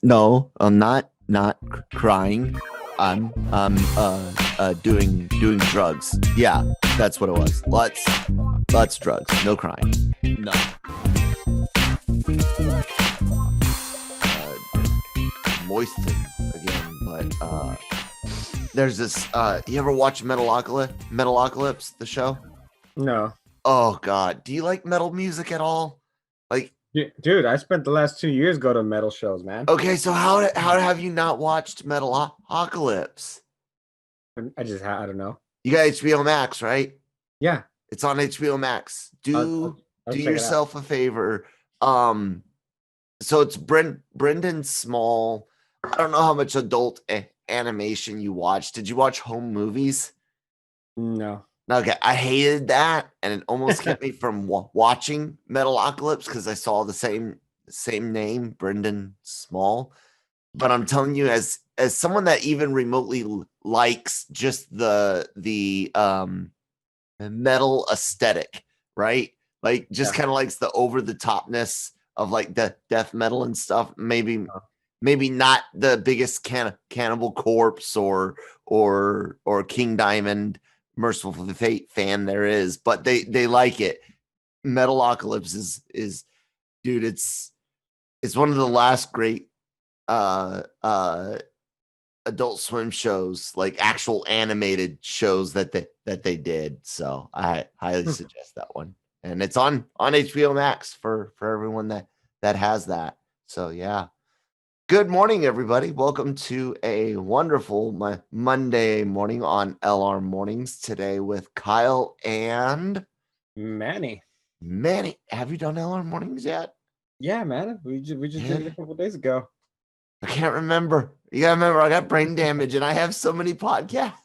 No, I'm not crying. I'm doing drugs. Yeah, that's what it was. Lots drugs. No crying. No. Moisten again, but there's this. You ever watch Metalocalypse, the show? No. Oh God, do you like metal music at all? Like, dude, I spent the last 2 years go to metal shows, man. okay, so how have you not watched Metalocalypse? I don't know. You got HBO Max, right? Yeah, it's on HBO Max. I'll Do check it out. yourself a favor. So it's Brendan Small. I don't know how much adult animation you watch. Did you watch Home Movies? No. Okay, I hated that, and it almost kept me from watching Metalocalypse because I saw the same name, Brendan Small. But I'm telling you, as someone that even remotely likes just the metal aesthetic, right? Like just kind of likes the over the topness of like death metal and stuff. Maybe not the biggest Cannibal Corpse or King Diamond, Merciful Fate fan there is, but they like it. Metalocalypse is dude, it's one of the last great Adult Swim shows, like actual animated shows that they did. So I highly suggest that one, and it's on HBO Max for everyone that has that. So yeah. Good morning, everybody. Welcome to a wonderful Monday morning on LR Mornings today with Kyle and Manny. Manny, have you done LR Mornings yet? Yeah, man. We just did it a couple days ago. I can't remember. You gotta remember, I got brain damage and I have so many podcasts.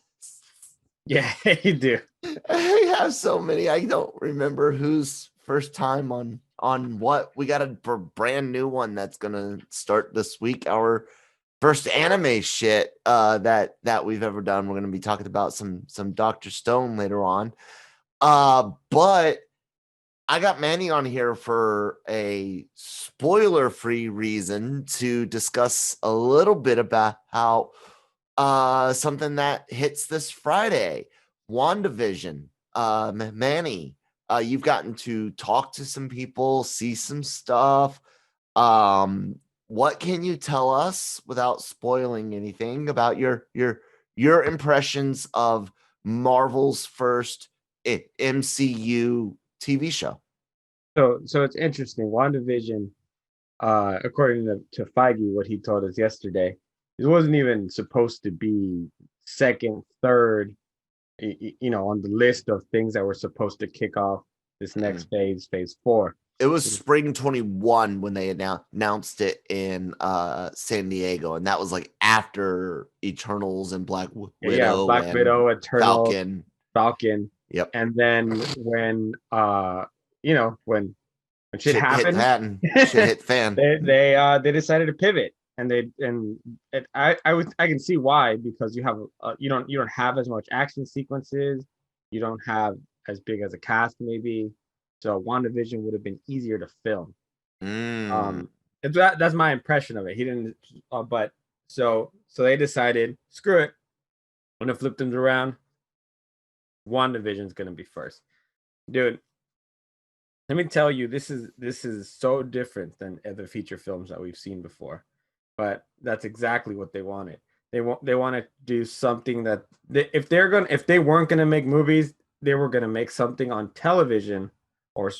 Yeah, you do. I have so many. I don't remember who's first time on what. We got a brand new one that's gonna start this week. Our first anime shit that we've ever done. We're gonna be talking about some Dr. Stone later on. But I got Manny on here for a spoiler-free reason to discuss a little bit about how something that hits this Friday, WandaVision. Manny, you've gotten to talk to some people, see some stuff. What can you tell us without spoiling anything about your impressions of Marvel's first MCU TV show? So it's interesting. WandaVision, according to Feige, what he told us yesterday, it wasn't even supposed to be second, third, on the list of things that were supposed to kick off this next phase 4. It was spring 21 when they announced it in San Diego, and that was like after Eternals and Black Widow. Yeah, Black Widow, Eternals, Falcon. Yep. And then when when shit happened, shit hit fan. they decided to pivot, and I can see why, because you have you don't have as much action sequences, you don't have as big as a cast maybe, so WandaVision would have been easier to film. That's my impression of it. He didn't, but so they decided, screw it, I'm gonna flip them around. WandaVision's gonna be first, dude. Let me tell you, this is so different than other feature films that we've seen before, but that's exactly what they wanted. They want to do something that if they weren't gonna make movies, they were gonna make something on television or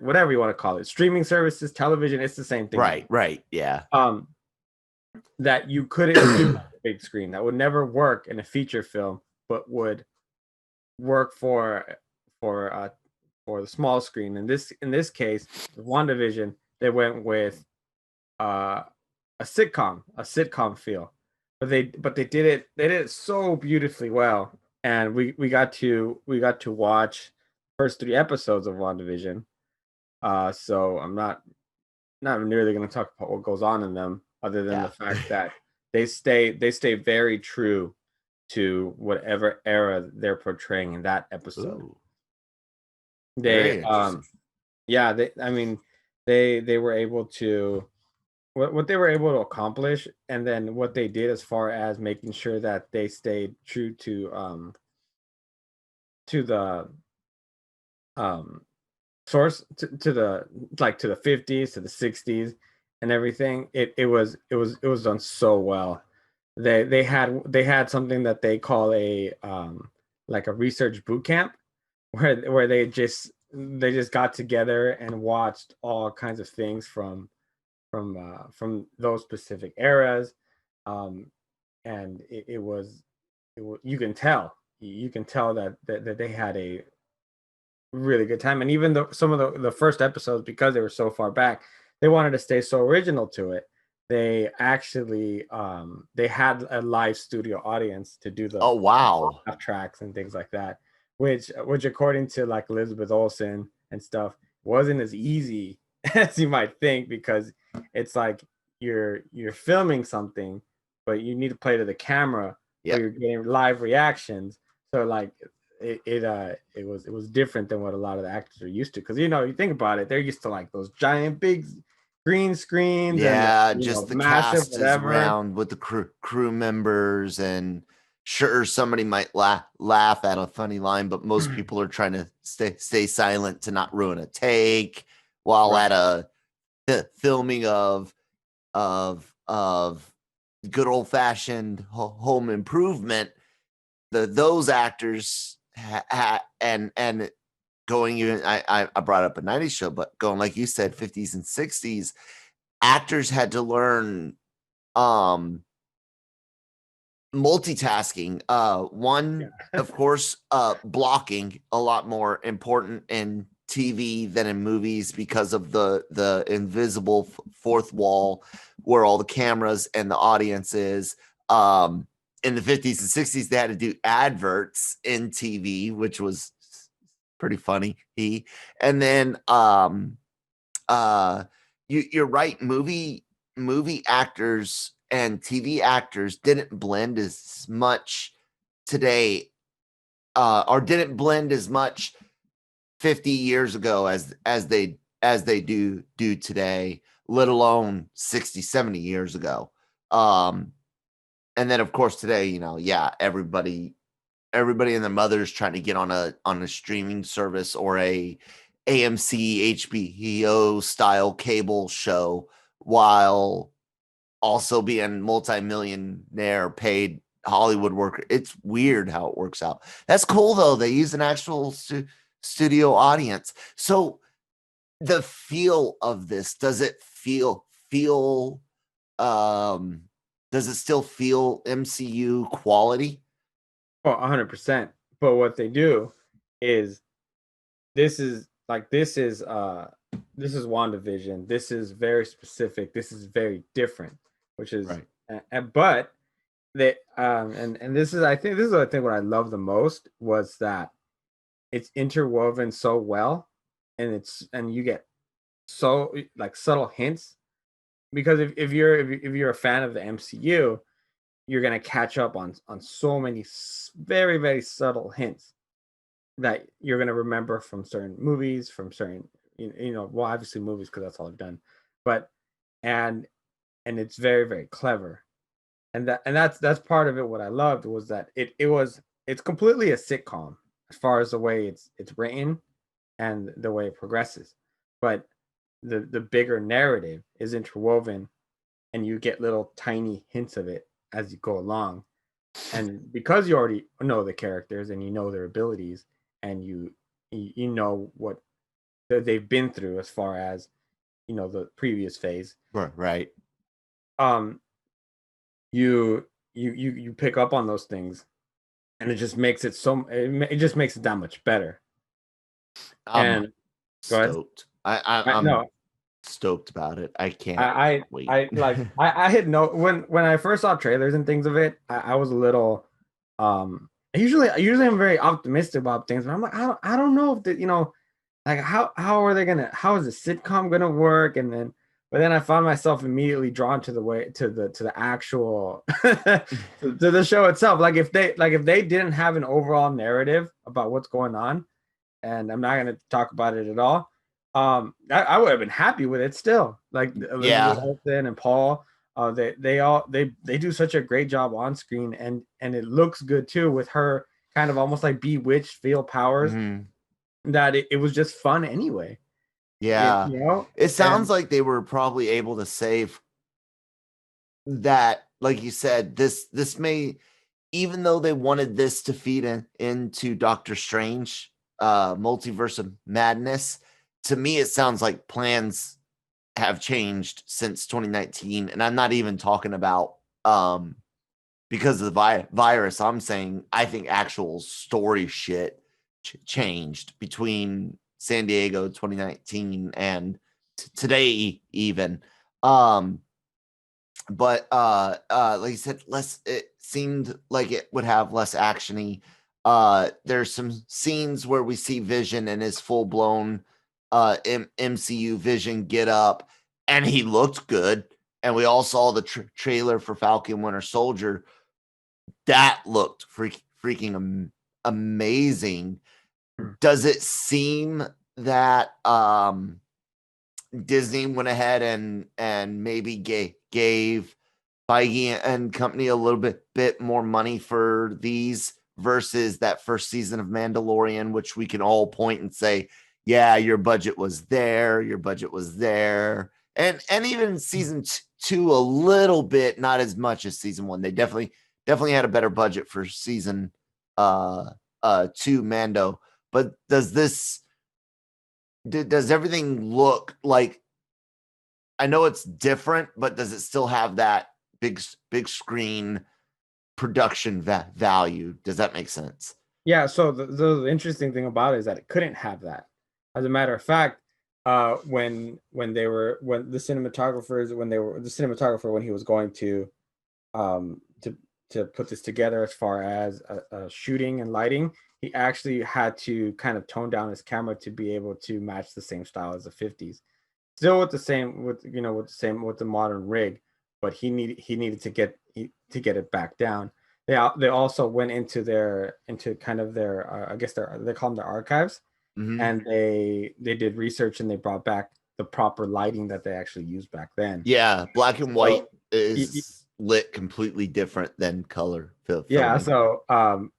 whatever you want to call it, streaming services, television. It's the same thing. Right, yeah. That you couldn't do on the big screen. That would never work in a feature film, but would work for the small screen. In this case, with WandaVision, they went with a sitcom feel, but they did it so beautifully well, and we got to watch the first 3 episodes of WandaVision. So I'm not nearly going to talk about what goes on in them, other than the fact that they stay very true to whatever era they're portraying in that episode. Ooh. I mean, they were able to what they were able to accomplish, and then what they did as far as making sure that they stayed true to the um source, to the like to the 50s, to the 60s, and everything. It was done so well. They had something that they call a like a research boot camp, where they just got together and watched all kinds of things from those specific eras. um and you can tell, that they had a really good time. And even though some of the first episodes, because they were so far back, they wanted to stay so original to it. They actually they had a live studio audience to do the Oh wow. laugh tracks and things like that, which according to like Elizabeth Olsen and stuff, wasn't as easy as you might think, because it's like you're filming something, but you need to play to the camera, Yeah. but you're getting live reactions. So like it was different than what a lot of the actors are used to, because you think about it, they're used to like those giant big green screens and Yeah, just the massive cast is whatever. around with the crew members, and sure, somebody might laugh at a funny line, but most people are trying to stay silent to not ruin a take, while Right. at a filming of good old fashioned home improvement, those actors and going, even I brought up a 90s show, but going like you said, 50s and 60s, actors had to learn multitasking. One, of course, blocking, a lot more important in TV than in movies, because of the invisible fourth wall where all the cameras and the audience is. In the 50s and 60s, they had to do adverts in TV, which was pretty funny. And then you're right, movie actors and TV actors didn't blend as much today, or didn't blend as much 50 years ago as they do today, let alone 60, 70 years ago. And then of course today, yeah, everybody and their mothers trying to get on a streaming service or a AMC HBO style cable show, while also being multi-millionaire paid Hollywood worker. It's weird how it works out. That's cool though. They use an actual studio audience. So the feel of this, does it feel does it still feel MCU quality? Oh, 100%. But what they do is, this is WandaVision. This is very specific. This is very different, which is Right. but they and this is, I think this is, I think, what I love the most, was that it's interwoven so well, and you get so like subtle hints, because if you're a fan of the MCU, you're gonna catch up on so many very, very subtle hints that you're gonna remember from certain movies, from certain, well, obviously movies, because that's all I've done, but and it's very, very clever, and that's part of it. What I loved was that it's completely a sitcom as far as the way it's written and the way it progresses, but the bigger narrative is interwoven, and you get little tiny hints of it as you go along. And because you already know the characters and you know their abilities, and you know what they've been through as far as the previous phase, Right. um you pick up on those things, and it just makes it just makes it that much better. I'm And go ahead. stoked. I'm No, stoked about it. I can't I wait. I had no, when I first saw trailers and things of it, I was a little usually I'm very optimistic about things, but I'm like, I don't know if like how are they gonna, how is the sitcom gonna work? And then but then I found myself immediately drawn to the actual to the show itself. Like if they didn't have an overall narrative about what's going on, and I'm not gonna talk about it at all, I would have been happy with it still. Like Elizabeth Yeah. Olsen and Paul, they do such a great job on screen, and it looks good too with her kind of almost like bewitched feel powers Mhm. that it was just fun anyway. Yeah. You know, It sounds and like they were probably able to save that, like you said, this may, even though they wanted this to feed into Doctor Strange, Multiverse of Madness, to me it sounds like plans have changed since 2019. And I'm not even talking about because of the virus. I'm saying I think actual story shit changed between San Diego 2019 and today even. Um, but like I said, less, it seemed like it would have less actiony. There's some scenes where we see Vision in his full-blown MCU Vision get up, and he looked good. And we all saw the trailer for Falcon Winter Soldier. That looked freaking amazing. Does it seem that Disney went ahead and maybe gave Feige and company a little bit more money for these versus that first season of Mandalorian, which we can all point and say, yeah, your budget was there, and even season two a little bit, not as much as season one. They definitely had a better budget for season two Mando. But does everything look like, I know it's different, but does it still have that big screen production value? Does that make sense? yeah. So the interesting thing about it is that it couldn't have that. As a matter of fact, when the cinematographers when they were the cinematographer when he was going to um to put this together as far as shooting and lighting, he actually had to kind of tone down his camera to be able to match the same style as the 50s, still with the same with the modern rig, but he needed to get it back down. They also went into kind of their I guess they call them their archives, Mm-hmm. and they did research and they brought back the proper lighting that they actually used back then. Yeah, black and white So is lit completely different than color yeah, filming.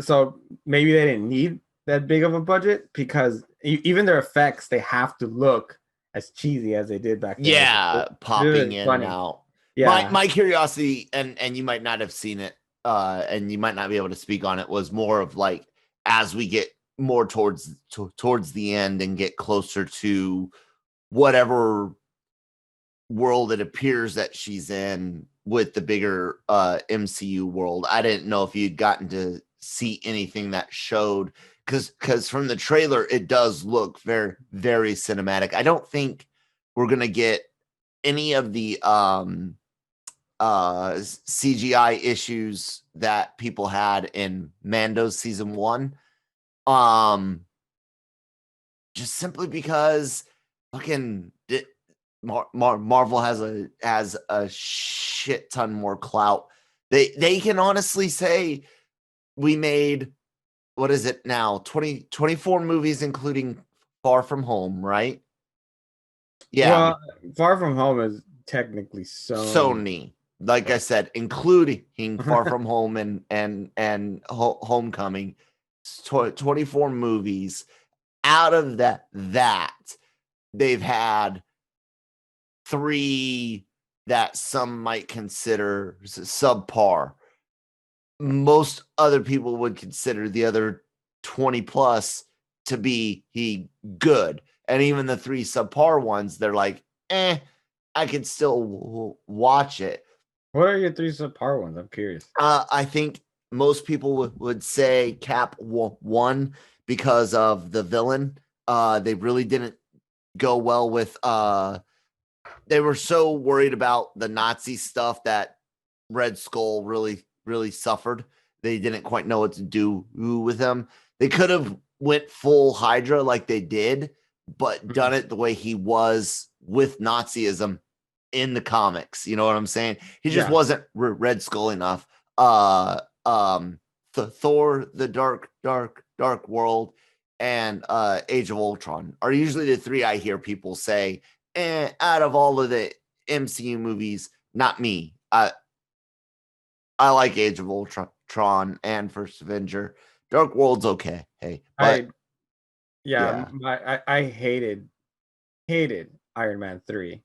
so maybe they didn't need that big of a budget because even their effects, they have to look as cheesy as they did back then. Yeah, It popping is in and funny. out. Yeah. My curiosity, and you might not have seen it, and you might not be able to speak on it, was more of like, as we get more towards the end and get closer to whatever world it appears that she's in with the bigger MCU world. I didn't know if you'd gotten to see anything that showed, because from the trailer it does look very cinematic. I don't think we're gonna get any of the CGI issues that people had in Mando's season one. Um just simply because fucking Marvel has a shit ton more clout. They can honestly say we made, what is it now, 24 movies including Far From Home, right? Yeah, Well, Far From Home is technically Sony. Sony. Like I said, including Far From Home and Homecoming, 24 movies. Out of that they've had three that some might consider subpar. Most other people would consider the other 20 plus to be good. And even the three subpar ones, they're like, I could still watch it. What are your three subpar ones? I'm curious. I think most people would say Cap 1 because of the villain. They really didn't go well with they were so worried about the Nazi stuff that Red Skull really suffered. They didn't quite know what to do with him. They could have went full Hydra like they did, but done it the way he was with Nazism in the comics. You know what I'm saying? He just Yeah. wasn't Red Skull enough. Thor: The Dark World. and Age of Ultron are usually the three I hear people say, out of all of the MCU movies, not me. I like Age of Ultron and First Avenger. Dark World's okay. Hey, but I hated Iron Man 3.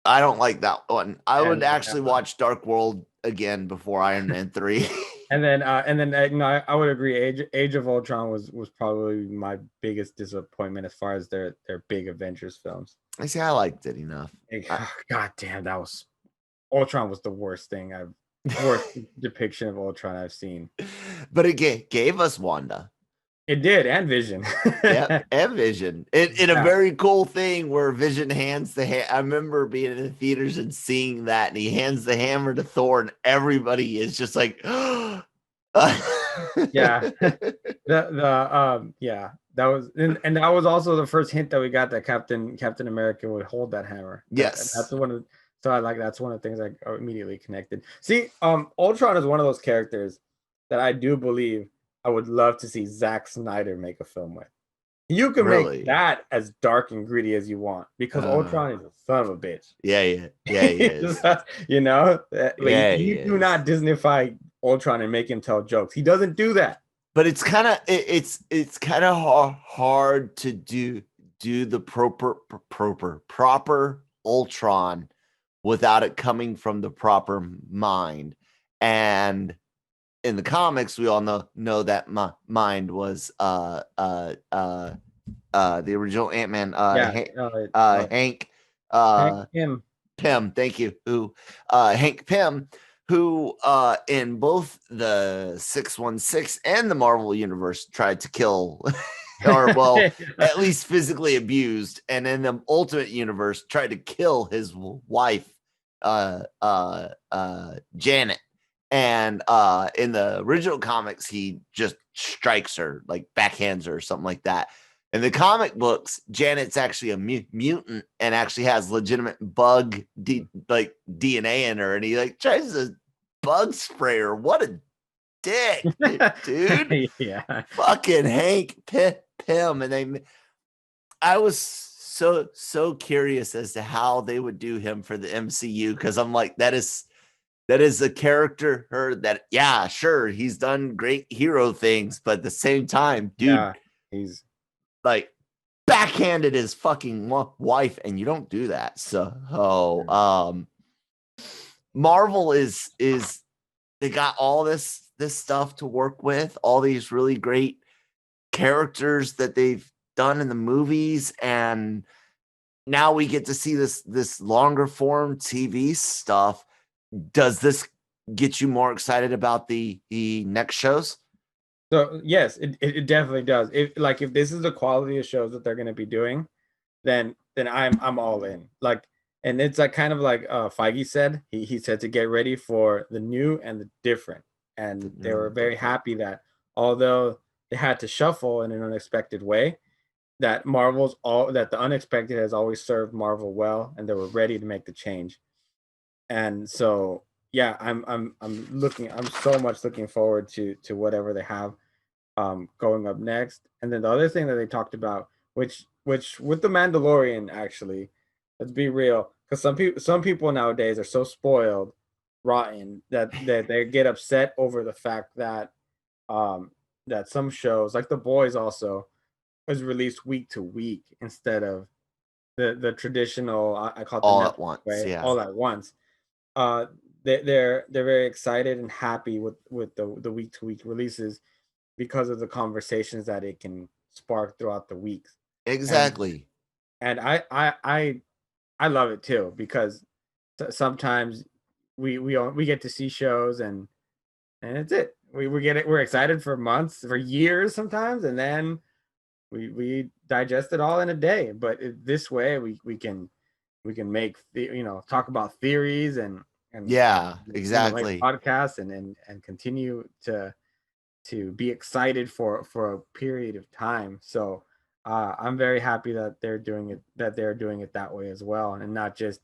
I don't like that one. I would And actually watch Dark World again before Iron Man 3. and then I would agree. Age of Ultron was probably my biggest disappointment as far as their big Avengers films. I see. I liked it enough. God damn, Ultron was the worst depiction of Ultron I've seen. But it gave us Wanda. It did, and Vision. Yep, and Vision. In a very cool thing where Vision hands the I remember being in the theaters and seeing that, and he hands the hammer to Thor, and everybody is just like, yeah. That was and that was also the first hint that we got that Captain America would hold that hammer. Yes. That's one of that's one of the things I immediately connected. See, Ultron is one of those characters that I do believe I would love to see Zack Snyder make a film with. You can make that as dark and gritty as you want because Ultron is a son of a bitch. Yeah, he is. You know, you do not Disneyfy Ultron and make him tell jokes. He doesn't do that. But it's kind of it's kind of hard to do the proper Ultron without it coming from the proper mind. And in the comics, we all know that mind was the original Ant-Man, Hank Pym. Thank you. Who Hank Pym, who in both the 616 and the Marvel universe tried to kill, or well, at least physically abused, and in the Ultimate universe tried to kill his wife, Janet. And in the original comics, he just strikes her, like backhands her or something like that. In the comic books, Janet's actually a mutant and actually has legitimate bug DNA in her, and he like tries to bug spray her. What a dick, dude! Yeah, fucking Hank Pym, and I was so curious as to how they would do him for the MCU because I'm like, that is a character that, yeah, sure, he's done great hero things, but at the same time, dude, he's like backhanded his fucking wife, and you don't do that. So, Marvel is they got all this stuff to work with, all these really great characters that they've done in the movies, and now we get to see this longer form TV stuff. Does this get you more excited about the next shows? So yes, it definitely does. If this is the quality of shows that they're going to be doing, then I'm all in. Like, and it's like kind of like Feige said. He said to get ready for the new and the different, and they were very happy that although they had to shuffle in an unexpected way, that the unexpected has always served Marvel well, and they were ready to make the change. And so yeah, I'm so much looking forward to whatever they have going up next. And then the other thing that they talked about, which with the Mandalorian, actually, let's be real, because some people nowadays are so spoiled rotten that they get upset over the fact that that some shows like The Boys also is released week to week instead of the traditional, I call it all at once, all at once. They're very excited and happy with the week to week releases because of the conversations that it can spark throughout the weeks. Exactly. And I love it too, because sometimes we get to see shows and it's it. We get it. We're excited for months, for years sometimes, and then we digest it all in a day. But this way we can make talk about theories and yeah, exactly, make podcasts and continue to be excited for a period of time. So I'm very happy that they're doing it that way as well, and not just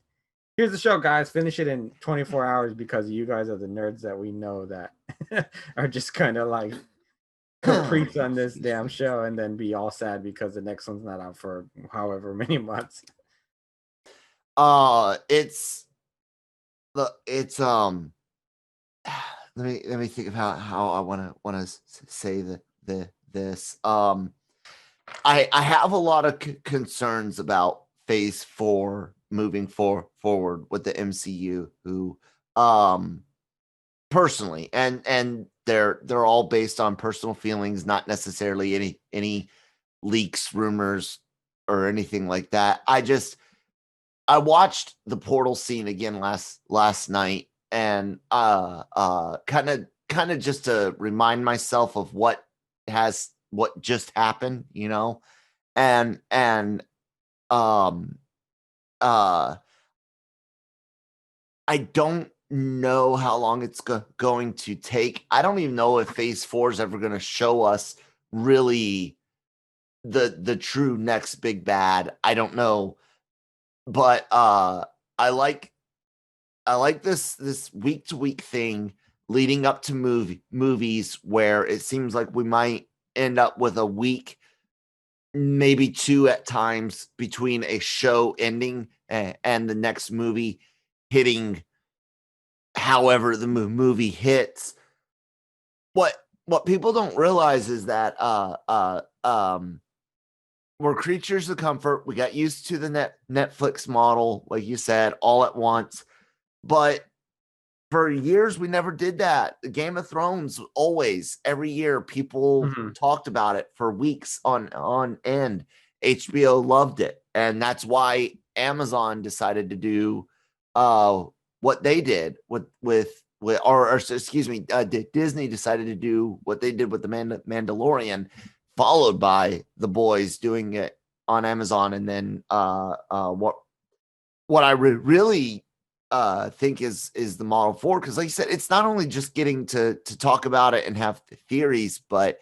here's the show, guys, finish it in 24 hours because you guys are the nerds that we know that are just kind of like caprice on this damn show and then be all sad because the next one's not out for however many months. It's let me think of how I want to say this. I have a lot of concerns about Phase 4 moving forward with the MCU, who personally, and they're all based on personal feelings, not necessarily any leaks, rumors, or anything like that. I watched the portal scene again last night, and kind of just to remind myself of what just happened, and I don't know how long it's going to take. I don't even know if Phase 4 is ever going to show us really the true next big bad. I don't know, but I like this week to week thing leading up to movies where it seems like we might end up with a week, maybe two at times, between a show ending and the next movie hitting however the movie hits. What people don't realize is that we're creatures of comfort. We got used to the Netflix model, like you said, all at once. But for years, we never did that. The Game of Thrones, always, every year, people talked about it for weeks on end. HBO loved it. And that's why Amazon decided to do what they did Disney decided to do what they did with the Mandalorian, followed by The Boys doing it on Amazon. And then what I really think is the model forward, because like you said, it's not only just getting to talk about it and have theories, but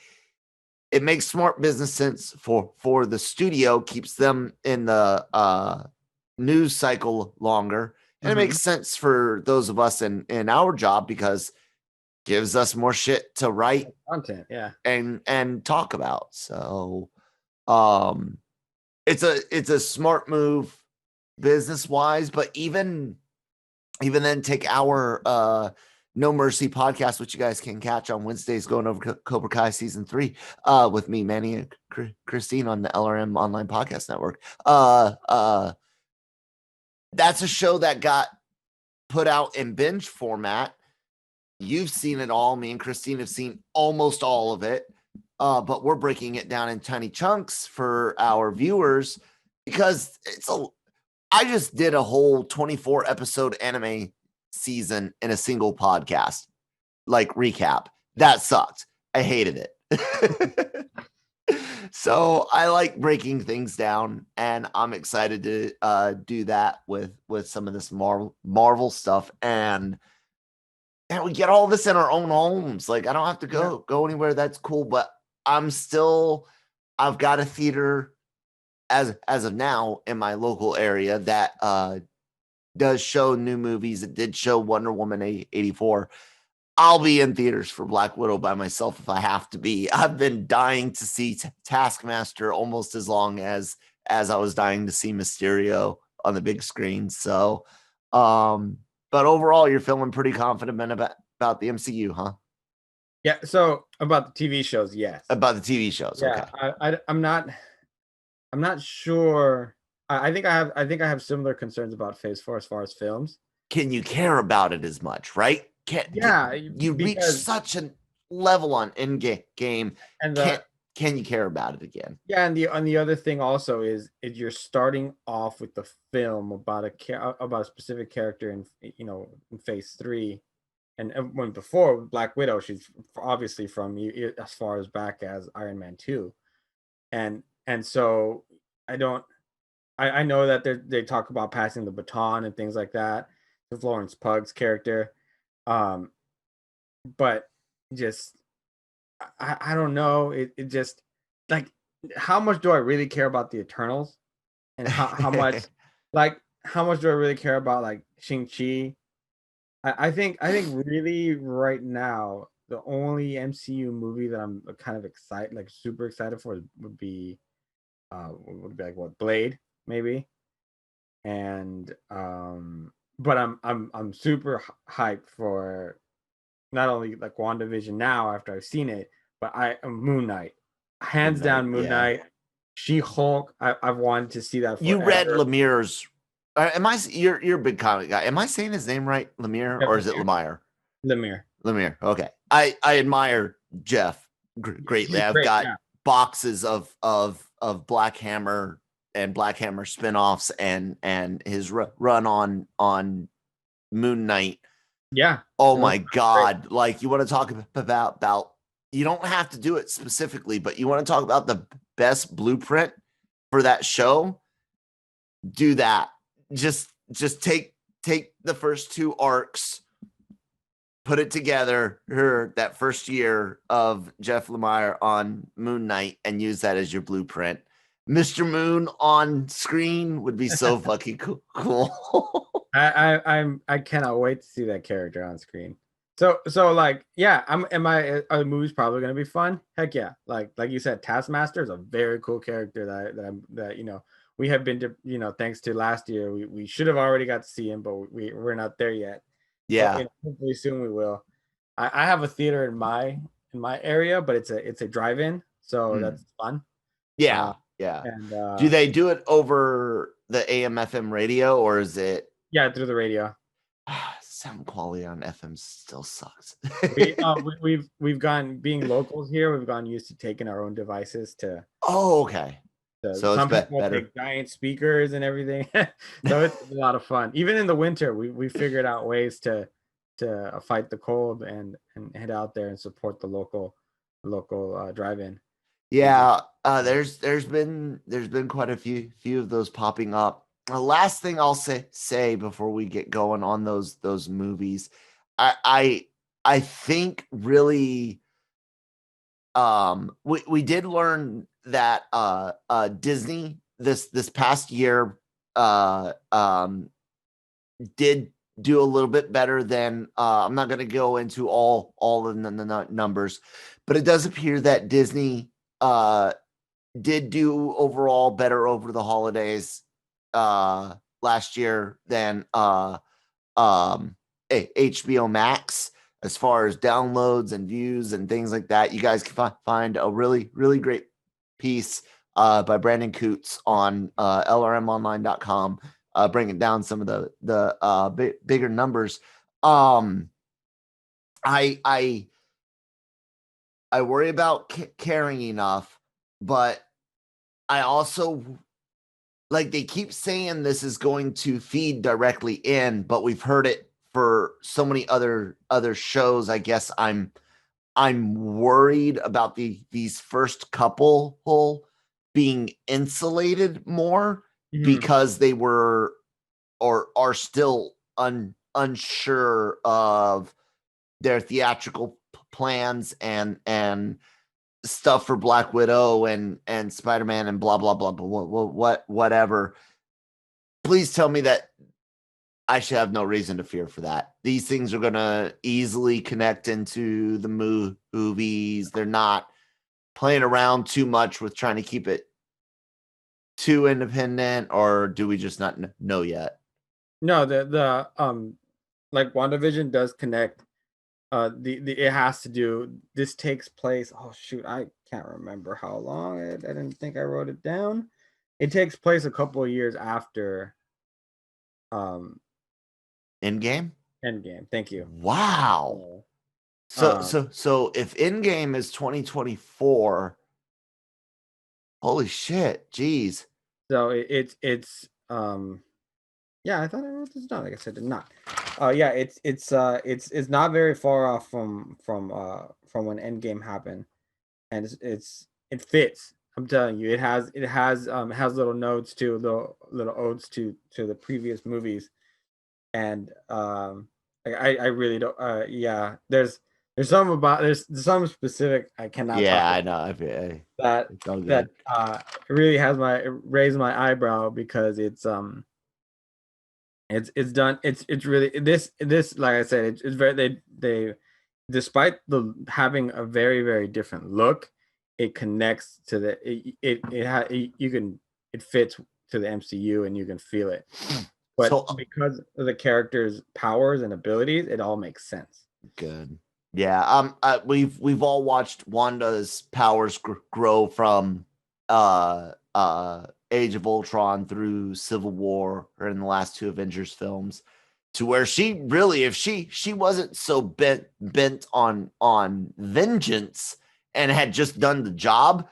it makes smart business sense for the studio, keeps them in the news cycle longer, and it makes sense for those of us in our job, because gives us more shit to write, content, and talk about. So it's a smart move business wise. But even then, take our No Mercy podcast, which you guys can catch on Wednesdays, going over Cobra Kai season 3 with me, Manny, and Christine on the LRM Online Podcast Network. That's a show that got put out in binge format. You've seen it all. Me and Christine have seen almost all of it, but we're breaking it down in tiny chunks for our viewers, because I just did a whole 24 episode anime season in a single podcast, like recap. That sucked. I hated it. So I like breaking things down, and I'm excited to do that with some of this Marvel stuff, and we get all this in our own homes. Like, I don't have to go anywhere. That's cool. But I've got a theater as of now in my local area that does show new movies. It did show Wonder Woman 84. I'll be in theaters for Black Widow by myself if I have to be. I've been dying to see Taskmaster almost as long as I was dying to see Mysterio on the big screen. So, but overall, you're feeling pretty confident about the MCU, huh? Yeah. So about the TV shows, yes. About the TV shows, yeah. Okay. I'm not sure. I think I have similar concerns about Phase 4 as far as films. Can you care about it as much, right? You reach such a level on Endgame, and can you care about it again? Yeah, and the other thing also is you're starting off with the film about a specific character in Phase 3, and when before Black Widow, she's obviously from as far as back as Iron Man 2, and so I know that they talk about passing the baton and things like that to Florence Pug's character, but just I don't know. It just, like, how much do I really care about the Eternals, and how much how much do I really care about, like, Shang-Chi? I think really right now the only MCU movie that I'm kind of excited, like super excited for, would be like what, Blade maybe. And but I'm super hyped for not only like WandaVision now after I've seen it, but Moon Knight, hands down, Moon Knight. She-Hulk, I've wanted to see that forever. You read Lemire's. You're a big comic guy. Am I saying his name right, Lemire, or is it Lemire? Lemire. Okay. I admire Jeff greatly. I've got boxes of Black Hammer and Black Hammer spinoffs and his run on Moon Knight. Yeah. Oh my God. Great. Like, you want to talk about you don't have to do it specifically, but you want to talk about the best blueprint for that show? Do that. Just take the first 2 arcs, put it together, that first year of Jeff Lemire on Moon Knight, and use that as your blueprint. Mr. Moon on screen would be so fucking cool. I cannot wait to see that character on screen. So like, yeah, are the movies probably gonna be fun? Heck yeah. Like you said, Taskmaster is a very cool character that you know, we have been to, you know, thanks to last year, we should have already got to see him, but we're not there yet. Yeah. But, you know, hopefully soon we will. I have a theater in my area, but it's a drive-in, so that's fun. Yeah. And do they do it over the AM/FM radio, or is it? Yeah, through the radio. Sound quality on FM still sucks. We've gone, being locals here, we've gone used to taking our own devices to. Oh, okay. So some people take giant speakers and everything. So it's a lot of fun. Even in the winter, we figured out ways to fight the cold and head out there and support the local drive-in. Yeah, there's been quite a few of those popping up. The last thing I'll say before we get going on those movies, I think really, we did learn that Disney this past year did do a little bit better than, I'm not going to go into all of the numbers, but it does appear that Disney did do overall better over the holidays last year than HBO Max, as far as downloads and views and things like that. You guys can find a really, really great piece by Brandon Coots on LRMonline.com, bringing down some of the bigger numbers. I worry about caring enough, but I also, like, they keep saying this is going to feed directly in, but we've heard it for so many other shows. I guess I'm worried about these first couple being insulated more, because they were or are still unsure of their theatrical plans and stuff for Black Widow and Spider-Man and blah blah blah whatever. Please tell me that I should have no reason to fear for that. These things are gonna easily connect into the movies. They're not playing around too much with trying to keep it too independent, or do we just not know yet? No, the like WandaVision does connect. It has to do. This takes place. Oh shoot, I can't remember how long. I didn't think I wrote it down. It takes place a couple of years after. Endgame. Thank you. Wow. So if Endgame is 2024, holy shit, geez. So it's yeah, I thought I wrote this down. Like I said, did not. Yeah, it's not very far off from when Endgame happened, and it fits. I'm telling you, it has little notes to little odes to the previous movies, and I really don't. Yeah, there's some specific I cannot. Yeah, I know. That really has raised my eyebrow, because it's done. It's really this like I said. It's very despite the having a very, very different look, it connects to it fits to the MCU and you can feel it. But So because of the character's powers and abilities, it all makes sense. good. Yeah. We've all watched Wanda's powers grow from Age of Ultron through Civil War, or in the last two Avengers films, to where she really, if she wasn't so bent on vengeance and had just done the job,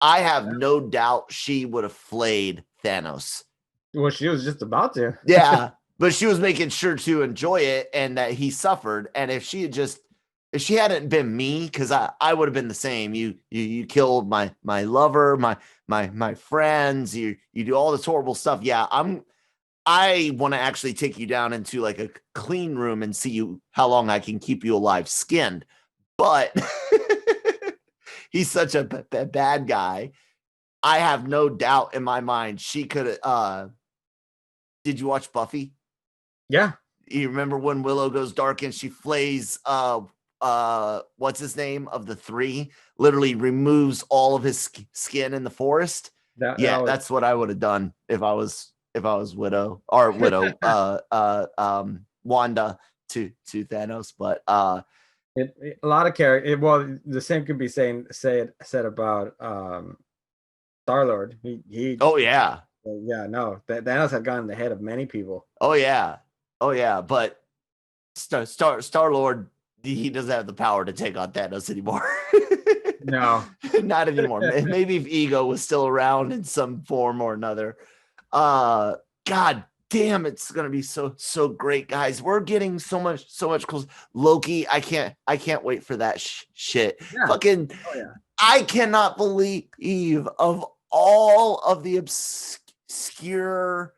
I have no doubt she would have flayed Thanos. Well, she was just about to. Yeah, but she was making sure to enjoy it and that he suffered. And if she hadn't been me, because I would have been the same. You killed my lover, my friends. You do all this horrible stuff. Yeah, I want to actually take you down into like a clean room and see how long I can keep you alive skinned. But he's such a bad guy. I have no doubt in my mind she could have. Did you watch Buffy? Yeah. You remember when Willow goes dark and she flays what's his name of the three? Literally removes all of his skin in the forest. That's what I would have done if I was Widow Wanda to Thanos. But a lot of character. Well, the same could be said about Star-Lord. He oh yeah. Yeah, no, Thanos had gotten the head of many people. Oh yeah, but Star-Lord, he doesn't have the power to take on Thanos anymore. No, not anymore. Maybe if Ego was still around in some form or another. God damn, it's gonna be so great, guys. We're getting so much close. Loki, I can't wait for that shit. Yeah. Fucking, oh, yeah. I cannot believe of all of the obscure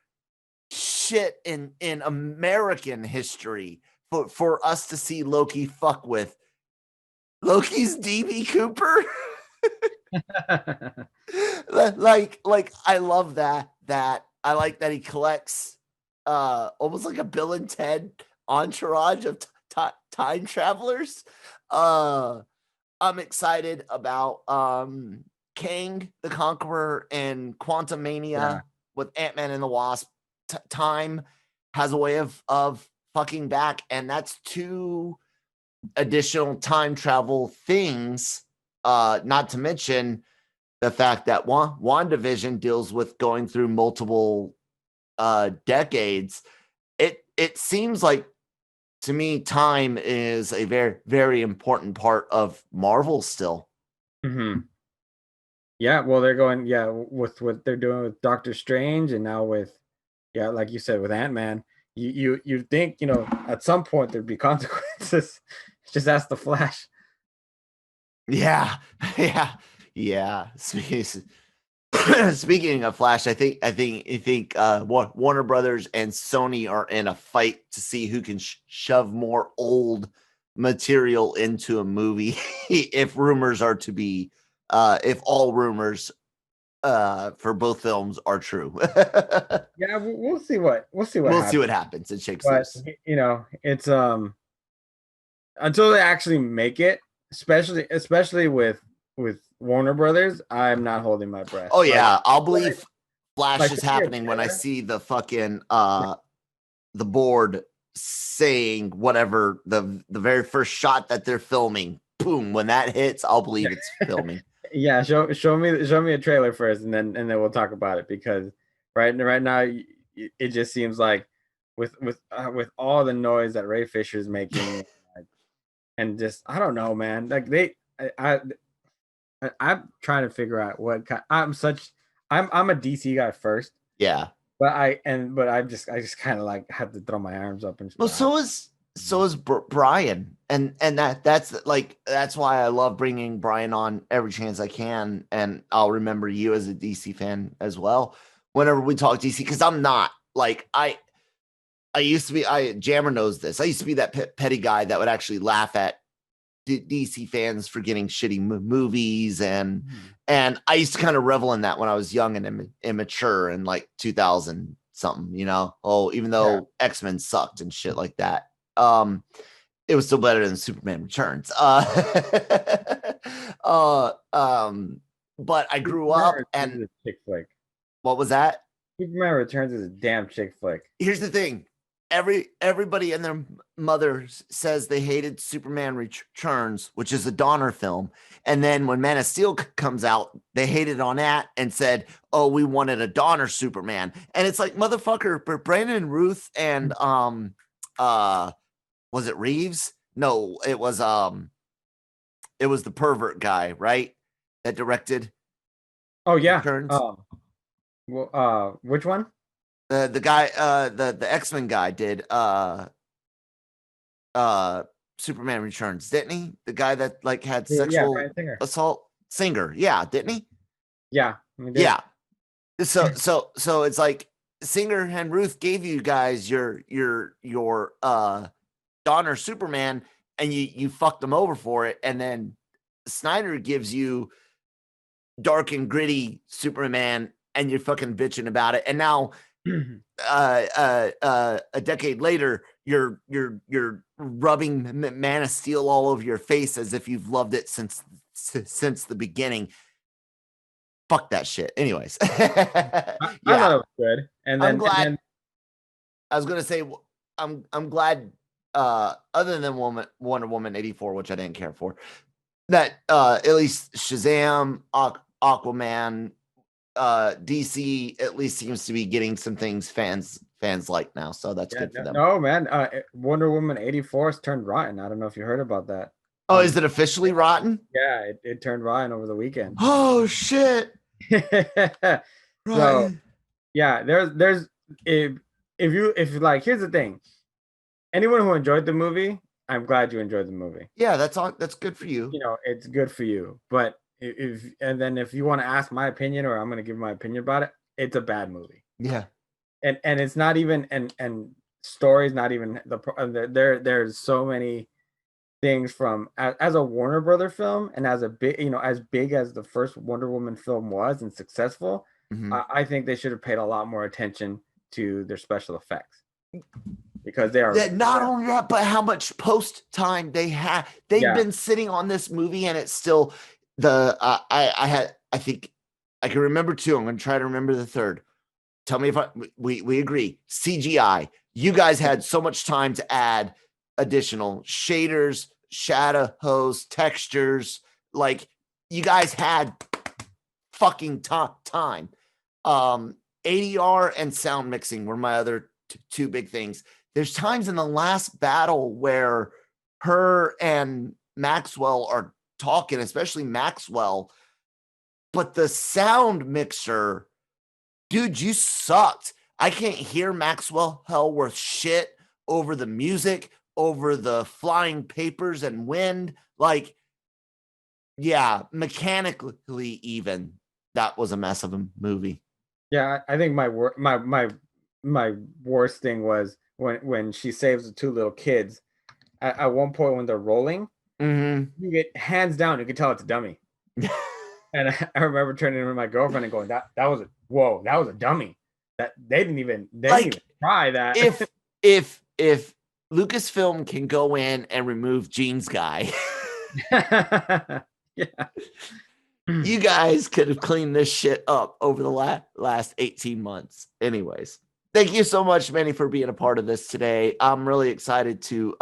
shit in American history for us to see Loki fuck with. Loki's DB Cooper. like I love that I like that he collects almost like a Bill and Ted entourage of time travelers. I'm excited about Kang the Conqueror and Quantum Mania with Ant-Man and the Wasp. Time has a way of fucking back, and that's two additional time travel things, not to mention the fact that WandaVision deals with going through multiple decades. It seems like, to me, time is a very, very important part of Marvel still. Mm-hmm. Yeah, well, they're going, with what they're doing with Doctor Strange, and now with, like you said, with Ant-Man. You think, at some point there'd be consequences. Just ask the Flash. Yeah. Speaking of Flash, I think Warner Brothers and Sony are in a fight to see who can shove more old material into a movie. If rumors are to be, if all rumors for both films are true. Yeah, we'll see what see what happens. It shakes loose. It's until they actually make it, especially with Warner Brothers, I'm not holding my breath. Oh yeah, I'll believe Flash is happening when I see the fucking the board saying whatever the very first shot that they're filming. Boom, when that hits, I'll believe it's filming. Yeah, show me a trailer first, and then we'll talk about it, because right now it just seems like with all the noise that Ray Fisher is making, and just, I don't know, man. Like I'm trying to figure out what kind. I'm a DC guy first. Yeah. But I just kind of like have to throw my arms up and. Well, so is Brian, and that's why I love bringing Brian on every chance I can, and I'll remember you as a DC fan as well whenever we talk DC, because I'm not like I used to be. Jammer knows this. I used to be that petty guy that would actually laugh at DC fans for getting shitty movies, and I used to kind of revel in that when I was young and immature in like 2000 something, even though X-Men sucked and shit like that. it was still better than Superman Returns. But I grew up and Returns is a chick flick. What was that? Superman Returns is a damn chick flick. Here's the thing. Everybody and their mother says they hated Superman Returns, which is a Donner film. And then when Man of Steel comes out, they hated on that and said, oh, we wanted a Donner Superman. And it's like, motherfucker, Brandon Ruth and was it Reeves? No, it was the pervert guy, right? That directed. Oh yeah. Returns. Which one? The guy, the X-Men guy did Superman Returns, didn't he? The guy that like had sexual assault. Singer, yeah, didn't he? Yeah. Yeah. So it's like Singer and Ruth gave you guys your Donner Superman, and you fucked them over for it, and then Snyder gives you dark and gritty Superman, and you're fucking bitching about it, and now. A decade later, you're rubbing Man of Steel all over your face as if you've loved it since the beginning. Fuck that shit. Anyways, I thought it was good, and then I'm glad. I was gonna say I'm glad. Other than Wonder Woman 84, which I didn't care for, that at least Shazam, Aquaman. DC at least seems to be getting some things fans like now, so that's good for them. No, man, Wonder Woman 84 has turned rotten. I don't know if you heard about that. Oh, is it officially rotten? Yeah, it turned rotten over the weekend. Oh shit! So yeah, there's if like, here's the thing. Anyone who enjoyed the movie, I'm glad you enjoyed the movie. Yeah, that's good for you. You know, it's good for you, but. If you want to ask my opinion, or I'm going to give my opinion about it, it's a bad movie. Yeah, and it's not even and story's not even there's so many things from as a Warner Brother film, and as a big as big as the first Wonder Woman film was and successful. Mm-hmm. I think they should have paid a lot more attention to their special effects, because they are not only that, but how much post time they have. They've been sitting on this movie, and it's still. I think I can remember two. I'm going to try to remember the third. Tell me if we agree. CGI. You guys had so much time to add additional shaders, shadows, textures. Like, you guys had fucking time. ADR and sound mixing were my other two big things. There's times in the last battle where her and Maxwell are talking, especially Maxwell, but the sound mixer, dude, you sucked. I can't hear Maxwell worth shit over the music, over the flying papers and wind. Like, yeah, mechanically even, that was a mess of a movie. Yeah, I think my worst thing was when she saves the two little kids. At one point when they're rolling, you get hands down, you can tell it's a dummy. And I remember turning to my girlfriend and going, that was a dummy. That they didn't even try that. If Lucasfilm can go in and remove Jeans Guy, yeah, you guys could have cleaned this shit up over the last 18 months. Anyways. Thank you so much, Manny, for being a part of this today. I'm really excited to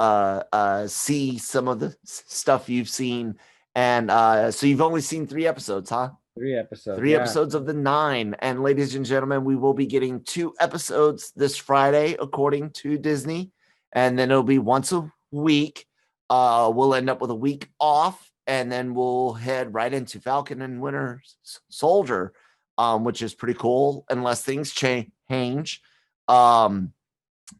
see some of the stuff you've seen. And so you've only seen 3 episodes, huh? 3 episodes. 3 episodes of the 9. And ladies and gentlemen, we will be getting 2 episodes this Friday, according to Disney. And then it'll be once a week. We'll end up with a week off. And then we'll head right into Falcon and Winter Soldier, which is pretty cool, unless things change.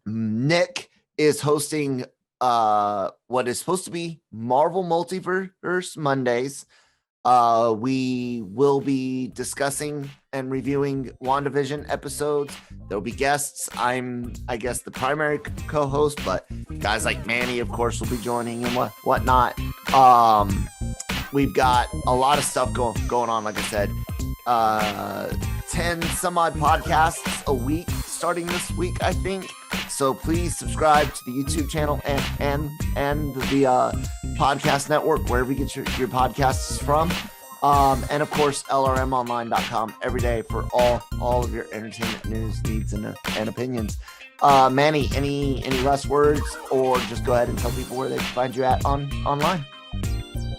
Nick is hosting what is supposed to be Marvel Multiverse Mondays. We will be discussing and reviewing WandaVision episodes. There'll be guests. I'm, I guess, the primary co-host, but guys like Manny, of course, will be joining and whatnot. We've got a lot of stuff going on, like I said. 10 some odd podcasts a week starting this week, I think. So please subscribe to the YouTube channel and the podcast network, wherever you get your podcasts from. And of course, LRMonline.com every day for all of your entertainment news, needs, and opinions. Manny, any last words, or just go ahead and tell people where they can find you at online?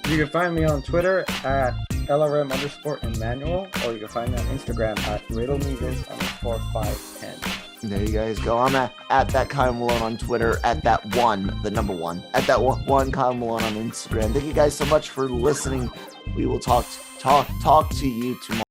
You can find me on Twitter at LRM_Emmanuel, or you can find me on Instagram at riddlemethis_510. There you guys go. I'm at that Kyle Malone on Twitter, at that number one, at that one Kyle Malone on Instagram. Thank you guys so much for listening. We will talk to you tomorrow.